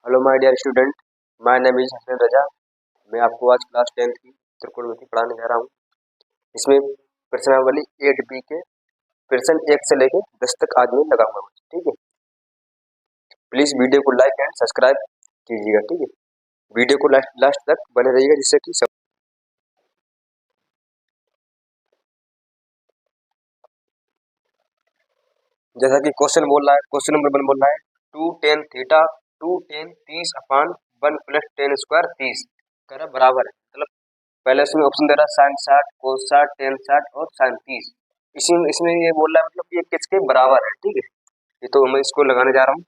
Hello my dear student, my name is Hasan Raza. मैं आपको आज क्लास 10th की त्रिकोणमिति पढ़ाने जा रहा हूँ। इसमें प्रश्नावली 8B के प्रश्न 1 से लेके 10 तक आज मैं लगा हुआ हूँ। ठीक है, प्लीज वीडियो को लाइक एंड सब्सक्राइब कीजिएगा। ठीक है, वीडियो को लास्ट तक बने रहिएगा, जिससे कि सब जैसा कि क्वेश्चन बोल रहा है, क्वेश्चन नंबर 1 बोल रहा है 2 tan थीटा 2 tan 30 अपान 1 प्लस tan स्क्वायर 30 कर बराबर है। मतलब पहले इसमें ऑप्शन दे रहा है साइन 60, कोस 60, टेन 60 और साइन 30। इसमें ये बोल रहा है मतलब ये किसके बराबर है। ठीक है, ये तो मैं इसको लगाने जा रहा हूँ।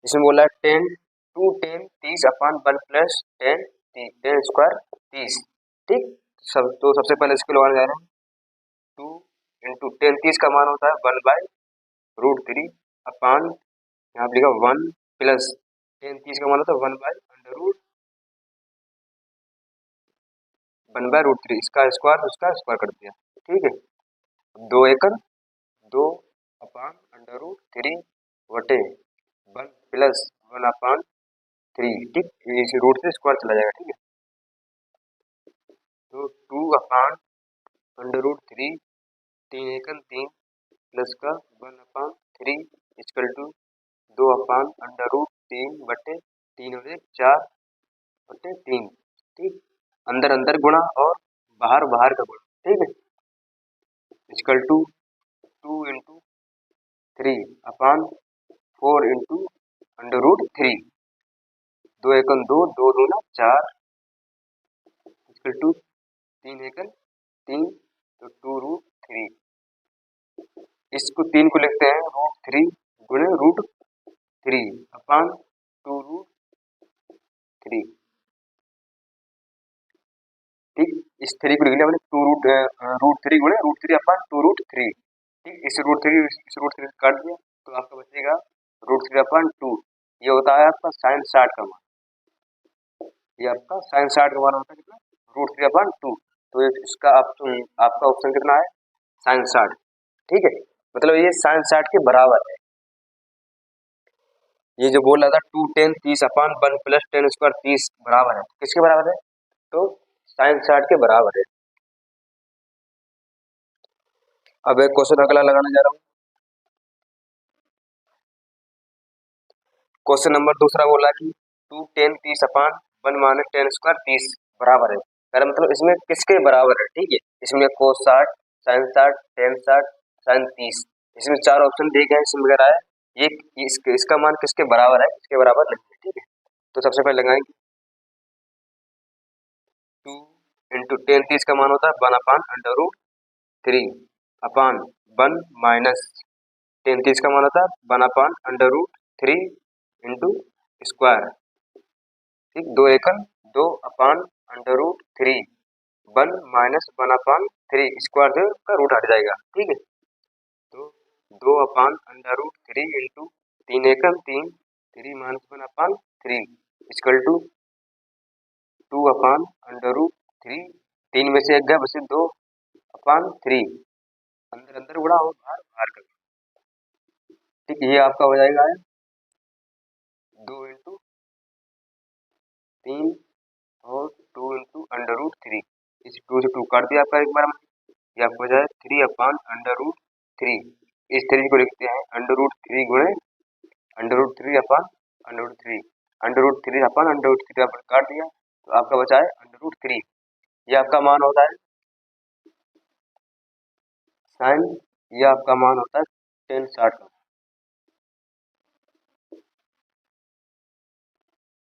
इसमें बोला है टेन 2 tan 30 अपान 1 प्लस टेन स्क्वायर 30। ठीक, सबसे पहले इसको लगाने जा रहा हूँ। 2 इंटू टेन 30 का मान होता है 1/√3 अपान यहाँ पे लिखा 1 प्लस टेन 30 का मान होता है 1/√3 इसका स्क्वायर उसका स्क्वायर कर दिया। ठीक है, 2 एकड़ 2 अपान √3 बटे 1 प्लस 1 अपान 3। ठीक, इस रूट से स्क्वायर चला जाएगा। ठीक है, तो 2 अपान √3 3 एकड़ 3 प्लस का 1 अपान 3 इक्वल टू 2 अपान √3 बटे 3 हो 4 बटे 3। ठीक, अंदर अंदर गुणा और बाहर बाहर का गुणा। ठीक है, equal to 2 into 3 upon 4 into √3। 2 एकम 2 2 दूना 4 इक्वल टू 3 एकम 3 तो 2√3। इसको 3 को लिखते हैं √3 गुणे √3 अपान 2√3। ठीक, इस 3 को लिख लिया मैंने √3 गुणे √3 अपान 2√3। ठीक, इस √3 काट दिया तो आपका बचेगा √3 अपान 2। ये होता है आपका साइन 60 का मान। ये आपका साइन 60 का मान होता है कितना, √3 अपान 2। तो इसका आपका ऑप्शन कितना है, साइन 60। ठीक है, मतलब ये साइन 60 के बराबर है। ये जो बोल रहा था 2 tan 30 अपान 1 प्लस टेन स्क्वायर 30 बराबर है, किसके बराबर है, तो साइन 60 के बराबर है। अब एक क्वेश्चन अगला लगाने जा रहा हूँ। क्वेश्चन नंबर दूसरा बोला कि 2 tan 30 अपान 1 माइनस टेन स्क्वायर 30 बराबर है। अगर मतलब इसमें किसके बराबर है। ठीक है, इसमें कोस 60, साइन 60, टेन 60, साइन 30। इसमें 4 ऑप्शन दिए गए हैं। इसमें वगैरह है ये इसका मान किसके बराबर है, इसके बराबर नहीं है। ठीक है, तो सबसे पहले लगाएंगे 2 इंटू टेन 30 का मान होता है 1 अपान √3 अपान 1 माइनस टेन 30 का मान होता है 1 अपान √3 इंटू स्क्वायर। ठीक, 2 एकम 2 अपान √3 1 माइनस 1 अपान 3 स्क्वायर से का रूट हट जाएगा। ठीक है, तो 2 अपान √3 into 3 Ekam 3 3 minus 1 upon 3 equal to 2 अपान √3। 3 में से एक गया बचे 2 अपान 3, अंदर अंदर उड़ा और बाहर बाहर कर। ठीक, ये आपका हो जाएगा 2 इंटू 3 और 2 इंटू √3। इस 2 से 2 काट दिया आपका एक बार में। ये आपको हो जाए 3 अपान √3। इस 3 को लिखते हैं √3 गुणे √3 अपान √3। √3 अपान √3 आपने काट दिया तो आपका बचा है √3। ये आपका मान होता है साइन, ये आपका मान होता है टेन 60 का।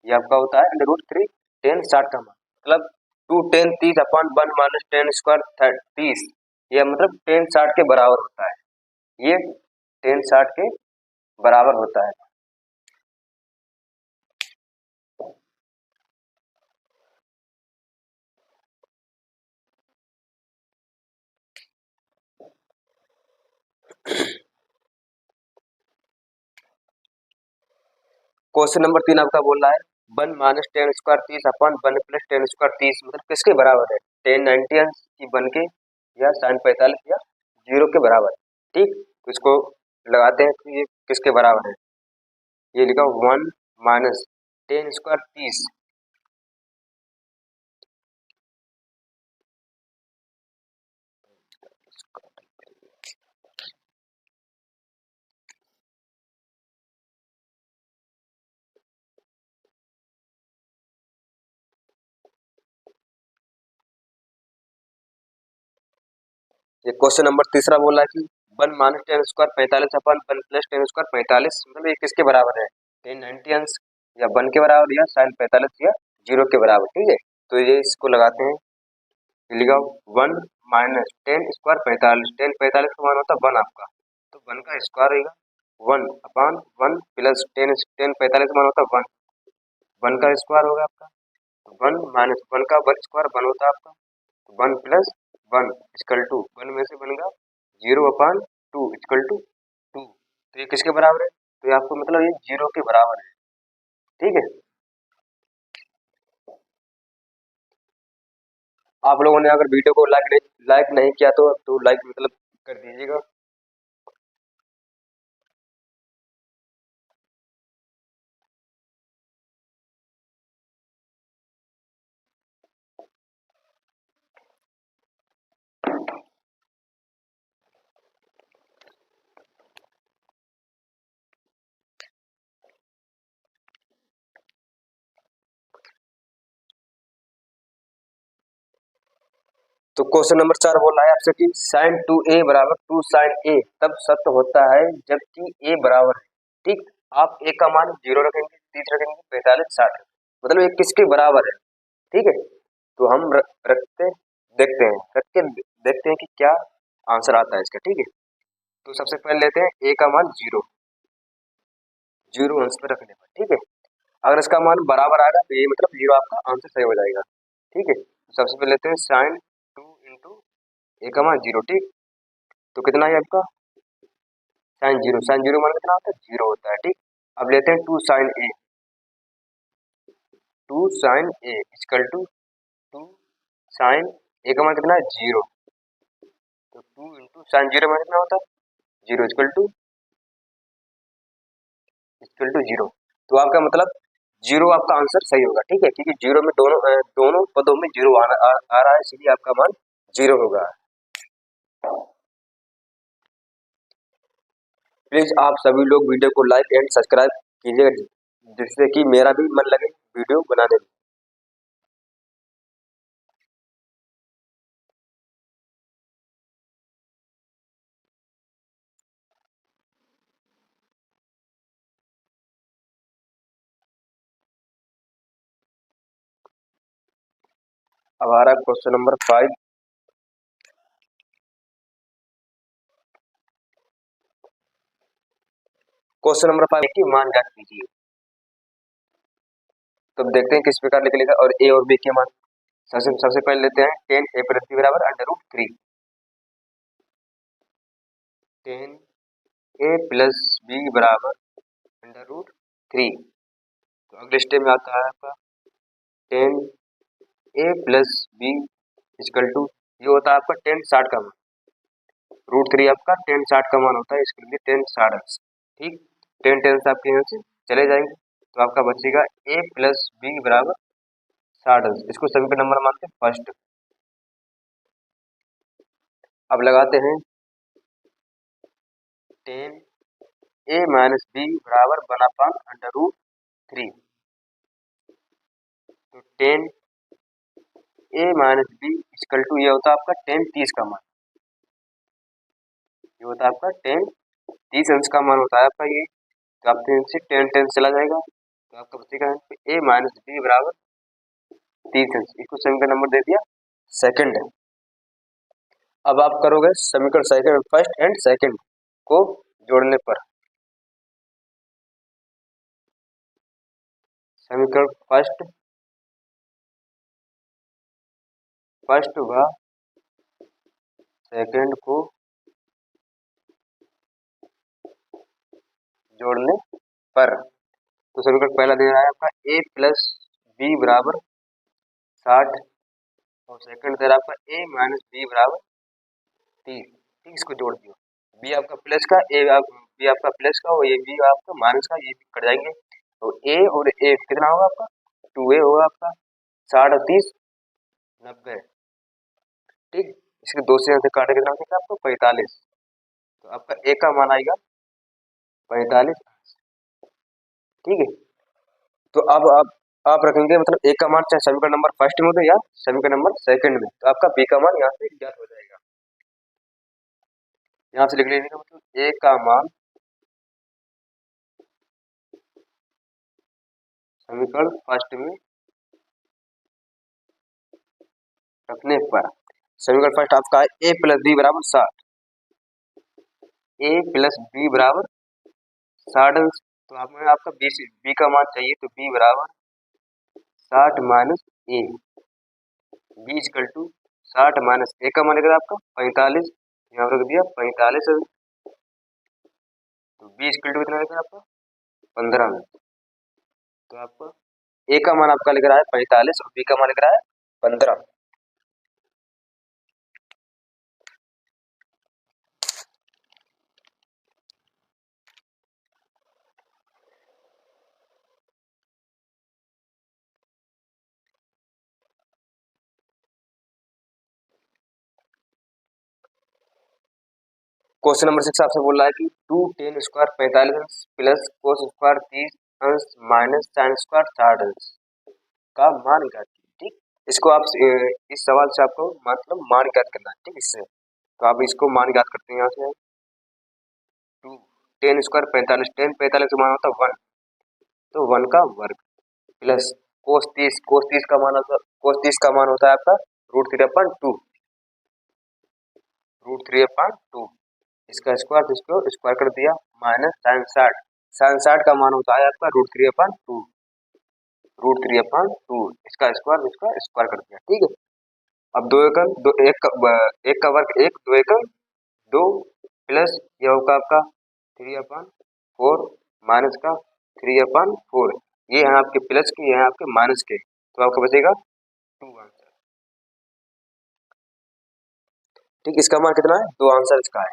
ये आपका होता है √3 टेन 60 का मान। मतलब 2 tan 30 अपान 1 माइनस टेन स्क्वायर 30, ये मतलब टेन 60 के बराबर होता है। ये टेन 60 के बराबर होता है। क्वेश्चन नंबर 3 आपका बोल रहा है 1 माइनस टेन स्क्वायर 30 अपान 1 प्लस टेन स्क्वायर 30 मतलब किसके बराबर है, टेन 90 की 1 के या साइन 45 या 0 के बराबर। ठीक, तो इसको लगाते हैं तो ये किसके बराबर है। ये लिखा 1 माइनस 10 स्क्वायर 30, ये क्वेश्चन नंबर तीसरा बोला कि 1 माइनस 10 स्क्वायर 45 अपन 1 प्लस 10 स्क्वायर 45, मतलब ये किसके बराबर है, 1090 अंश या 1 के बराबर या साइन 45 या 0 के बराबर। ठीक है, तो ये इसको लगाते हैं, लिखा 1 माइनस 10 स्क्वायर 45, 10 45 का मान होता है 1 आपका, तो 1 का स्क्वायर रहेगा 1 अपान 1 प्लस 10 10 45 का मान होता है 1, 1 का स्क्वायर होगा आपका, 1 माइनस 1 का 1 स्क्वायर 1 होता है आपका, 1 प्लस 1 इक्वल टू 1 में से बनेगा 0 अपान 2 इक्वल टू 2। तो ये किसके बराबर है, तो ये आपको मतलब ये 0 के बराबर है। ठीक है, आप लोगों ने अगर वीडियो को लाइक नहीं किया तो लाइक मतलब कर दीजिएगा। तो क्वेश्चन नंबर 4 बोल रहा है आपसे कि साइन 2a बराबर 2 साइन a तब सत्य होता है जबकि a बराबर है। ठीक, आप a का मान 0 रखेंगे, 30 रखेंगे, 45, 60, मतलब ये किसके बराबर है। ठीक है, तो हम रखते देखते हैं, रख के देखते हैं कि क्या आंसर आता है इसका। ठीक है, तो सबसे पहले लेते हैं a का मान 0, 0 अंश पे रखने पर। ठीक है, अगर इसका मान बराबर आएगा तो ये मतलब 0 आपका आंसर सही हो जाएगा। ठीक है, तो सबसे पहले लेते हैं साइन 2 इंटू a का मान 0। ठीक, तो कितना है आपका साइन जीरो मान कितना होता है 0 होता है। ठीक, अब लेते हैं 2 sine A equal to 2 sine A का मान कितना है 0, तो 2 इंटू साइन 0 मान कितना होता है 0 इक्वल टू 0। तो आपका मतलब 0 आपका आंसर सही होगा। ठीक है, क्योंकि 0 में दोनों पदों में 0 आ रहा है, इसलिए आपका मान 0 होगा। प्लीज आप सभी लोग वीडियो को लाइक एंड सब्सक्राइब कीजिएगा, जिससे कि मेरा भी मन लगे वीडियो बनाने में। अब आ रहा है क्वेश्चन नंबर 5। क्वेश्चन नंबर 5 की मान ज्ञात कीजिए। तो अब देखते हैं किस प्रकार निकलेगा और ए और बी के मान। सबसे पहले लेते हैं 10 ए प्लस बी बराबर अंडर रूट 3, 10 ए प्लस बी बराबर अंडर रूट 3। तो अगले स्टेप में आता है आपका 10 ए प्लस बी इक्वल टू, ये होता है आपका 10 60 का मान, रूट 3 आपका 10 60 का मान होता है, इसके लिए 10 60। ठीक, 10 10 आपके यहाँ से चले जाएंगे, तो आपका बचेगा ए प्लस बी बराबर 60। इसको सभी का नंबर मानते हैं फर्स्ट। अब लगाते हैं 10 ए माइनस बी बराबर 1/, अंडर रूट 3। तो 10 ए माइनस बी इक्वल टू, ये होता है आपका 10 30 का मान, ये होता है आपका 10 30 अंश का मान होता है आपका ये। तो आपके से 10 10 चला जाएगा, तो आपका बचेगा ए माइनस बी बराबर 30 अंश। इसको समीकरण नंबर दे दिया सेकंड है। अब आप करोगे समीकरण सेकंड, फर्स्ट एंड सेकंड को जोड़ने पर समीकरण फर्स्ट व सेकंड को जोड़ने पर, तो समीकरण पहला दे रहा है आपका ए प्लस बी बराबर 60 और सेकंड दे रहा है आपका ए माइनस बी बराबर 30। ठीक, इसको जोड़ दियो, बी आपका प्लस का बी आपका प्लस का और ये बी आपका माइनस का, ये कट जाएंगे। तो ए और ए कितना होगा आपका, 2a होगा आपका, 60 और 30 90, ठीक। इसके दो से काटे कितना होगा आपको 45, तो आपका ए का मान आएगा 45, ठीक है। तो अब आप रखेंगे मतलब ए का मान चाहे समीकरण नंबर फर्स्ट में हो या समीकरण नंबर सेकंड में, तो आपका बी का मान यहाँ से ज्ञात हो जाएगा। यहाँ से लिख लीजिएगा मतलब ए का मान समीकरण फर्स्ट में रखने पर, समीकरण फर्स्ट आपका है ए प्लस बी बराबर 60, ए प्लस बी बराबर 60, तो हमें आपका बी का मान चाहिए, तो बी बराबर 60 minus A, B equal to 60 minus A का मान निकला आपका 45, यहाँ रख दिया 45, तो बी इक्वल टू कितना निकला आपका 15 में, तो आपका ए का मान आपका लिख रहा है 45 और बी का मान लिख रहा है 15। क्वेश्चन नंबर 6 आपसे बोल रहा है कि 2 tan square 45 plus cos square 30 अंश माइनस साइन स्क्वायर 60 अंश का मान ज्ञात कीजिए, ठीक। इसको आप इस सवाल से आपको मतलब मान ज्ञात करना है, ठीक। इससे तो आप इसको मान ज्ञात करते हैं, यहाँ से 2 tan स्क्वायर 45, tan 45 का मान होता है 1, तो 1 का वर्ग प्लस कोस 30 का मान होता, कोस 30 का मान होता है आपका √3/2, √3/2, इसका स्क्वायर तो इसको स्क्वायर कर दिया, माइनस साइन 60 का मान होता है आपका √3/2, इसका स्क्वायर कर दिया, ठीक है। अब दो एकम दो एक का वर्ग एक, दो एकम दो, प्लस ये होगा आपका 3/4 माइनस का 3/4, ये है आपके प्लस के, ये है आपके माइनस के, तो आपका बचेगा 2 आंसर, ठीक। इसका मान कितना है, 2 आंसर इसका है।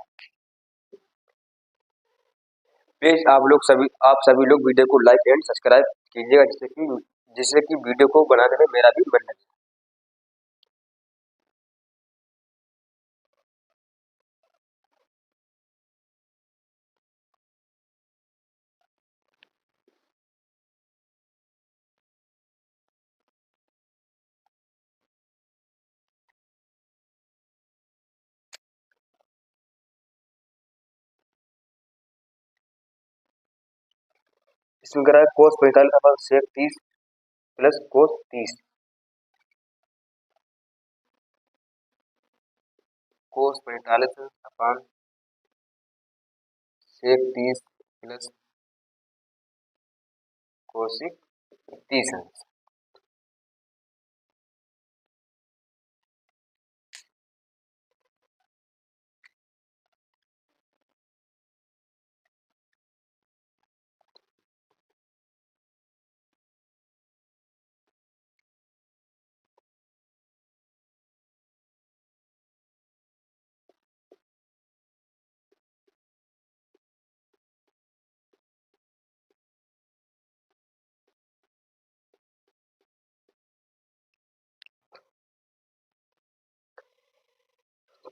प्लीज आप सभी लोग वीडियो को लाइक एंड सब्सक्राइब कीजिएगा, जिससे कि वीडियो को बनाने में मेरा भी मन लगे। इसमें करा है कोस 45 अपन सेक 30 प्लस कोस 30, कोस 45 अपन सेक 30 प्लस कोसिक 30 है।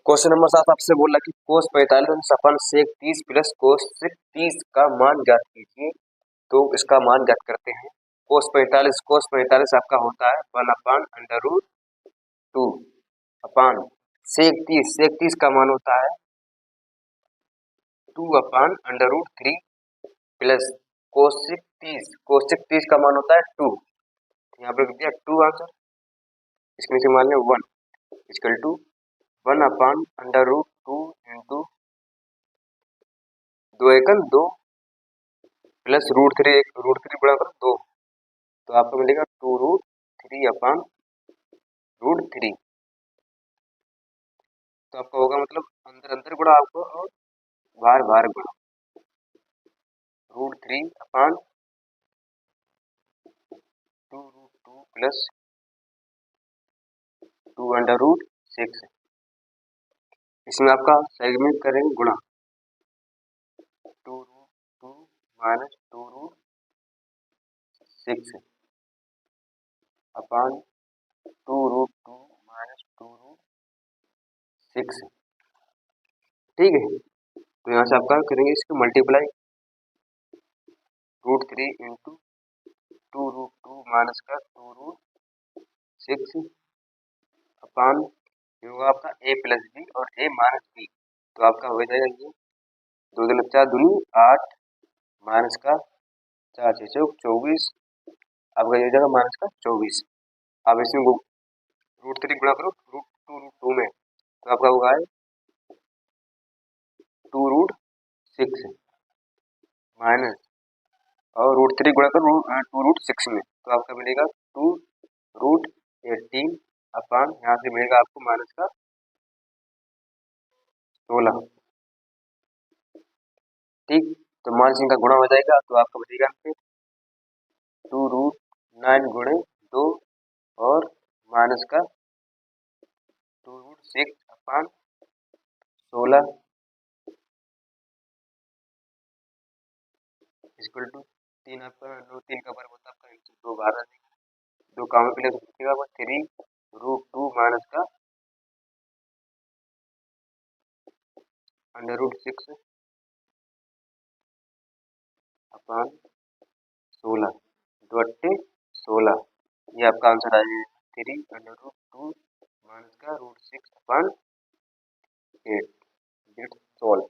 क्वेश्चन नंबर 7 आपसे बोला कि कोस 45 अपन सेक 30 प्लस कोसिक 30 का मान ज्ञात कीजिए, तो इसका मान ज्ञात करते हैं। कोस 45 आपका होता है 1/√2 अपान सेक 30 का मान होता है 2/√3 प्लस कोसिक 30 का मान होता है 2, यहाँ पे लिख दिया 2 आंसर, इसमें से मान लिया 1 equal to 1/√2 into 2 Ekam 2 plus √3 बड़ा कर 2, तो आपको मिलेगा 2√3/√3, तो आपका होगा मतलब अंदर अंदर गुणा आपको और बाहर बाहर गुणा, √3/2√2 प्लस 2/6, इसमें आपका सेगमेंट करेंगे गुणा 2√2 माइनस 2√, 6 अपॉन 2√2 माइनस 2√6। ठीक है, तो यहाँ से आपका करेंगे इसको मल्टीप्लाई, √3 इंटू 2√2 माइनस का 2√6 अपॉन ये होगा आपका a प्लस बी और a माइनस बी। तो आपका हो जाएगा ये 2 दूनी 4 दूनी 8 माइनस का 4 6 चौक 24, आपका ये हो जाएगा माइनस का 24। अब इसमें √3 गुणा करो √2 में, तो आपका होगा 2√6 माइनस और √3 गुणा करो 2√6 में, तो आपका मिलेगा 2√18 अपॉन यहाँ से मिलेगा आपको माइनस का 16। ठीक, तो माइनस इनका गुणा हो जाएगा, तो आपका बचेगा फिर 2√9 गुणे 2 और माइनस का 2√6 अपॉन 16 इक्वल टू 3 आपका 3 का वर्ग होता है आपका 2 बारह 2 काम के लिए बचेगा 3√2 माइनस का √6 अपॉन 16 2 अट्ठे 16। ये आपका आंसर आ जाएगा 3√2 माइनस का √6 अपॉन 8। It's solve.